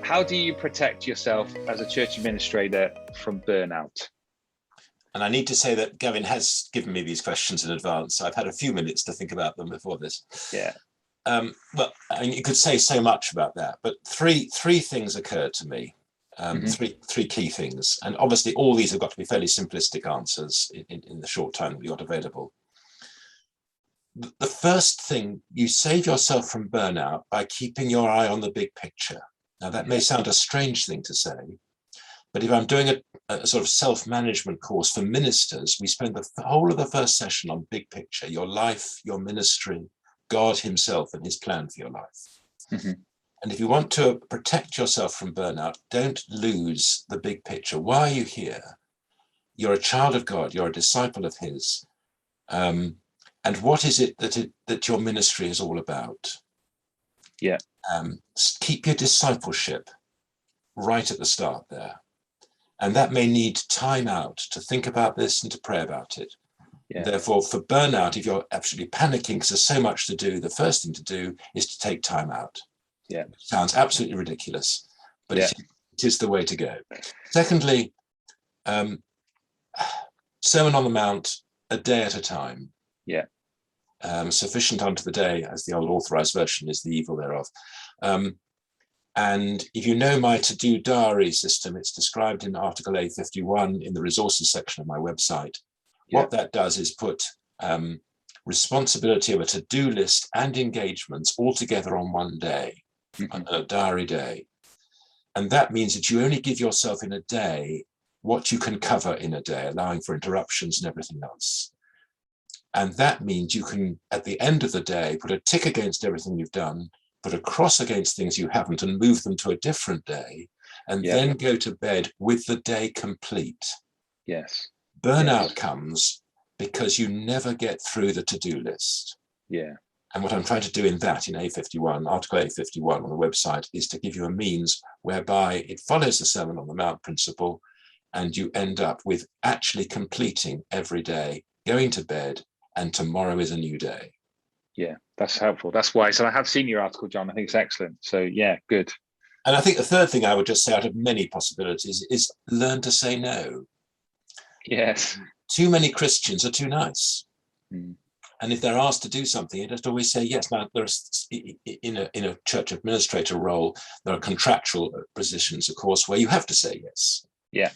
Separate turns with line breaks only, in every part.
how do you protect yourself as a church administrator from burnout?
And I need to say that Gavin has given me these questions in advance. So I've had a few minutes to think about them before this.
Yeah.
Well, I mean, you could say so much about that, but three things occurred to me. Three key things. And obviously all these have got to be fairly simplistic answers in the short time that we got available. The first thing, you save yourself from burnout by keeping your eye on the big picture. Now that may sound a strange thing to say, but if I'm doing a sort of self-management course for ministers, we spend the whole of the first session on big picture, your life, your ministry, God himself and his plan for your life. And if you want to protect yourself from burnout, don't lose the big picture. Why are you here? You're a child of God, you're a disciple of his. And what is it that your ministry is all about?
Yeah.
Keep your discipleship right at the start there. And that may need time out to think about this and to pray about it. Yeah. Therefore, for burnout, if you're absolutely panicking because there's so much to do, the first thing to do is to take time out.
Yeah.
It sounds absolutely ridiculous, but it is the way to go. Secondly, Sermon on the Mount, a day at a time.
Yeah.
Sufficient unto the day, as the old authorized version is, the evil thereof. And if you know my to-do diary system, it's described in Article A51 in the resources section of my website. Yeah. What that does is put responsibility of a to-do list and engagements all together on one day, on a diary day. And that means that you only give yourself in a day what you can cover in a day, allowing for interruptions and everything else. And that means you can, at the end of the day, put a tick against everything you've done, put a cross against things you haven't, and move them to a different day, and then go to bed with the day complete.
Yes.
Burnout comes because you never get through the to-do list.
Yeah.
And what I'm trying to do in A51, Article A51 on the website, is to give you a means whereby it follows the Sermon on the Mount principle, and you end up with actually completing every day, going to bed, and tomorrow is a new day.
Yeah, that's helpful. That's wise. And I have seen your article, John. I think it's excellent. So yeah, good.
And I think the third thing I would just say out of many possibilities is learn to say no.
Yes.
Too many Christians are too nice. And if they're asked to do something, you just always say yes. Now, there's in a church administrator role, there are contractual positions, of course, where you have to say yes.
Yeah.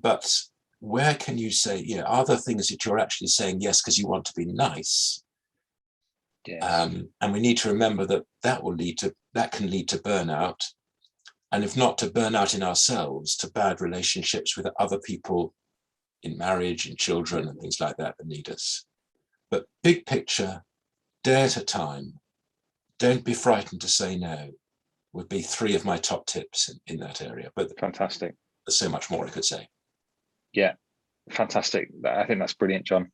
But where can you say, are there things that you're actually saying yes because you want to be nice? Yes. And we need to remember that can lead to burnout, and if not to burnout in ourselves, to bad relationships with other people in marriage and children and things like that need us. But big picture, day at a time, don't be frightened to say no, would be three of my top tips in that area. But
fantastic.
There's so much more I could say.
Yeah, fantastic. I think that's brilliant, John.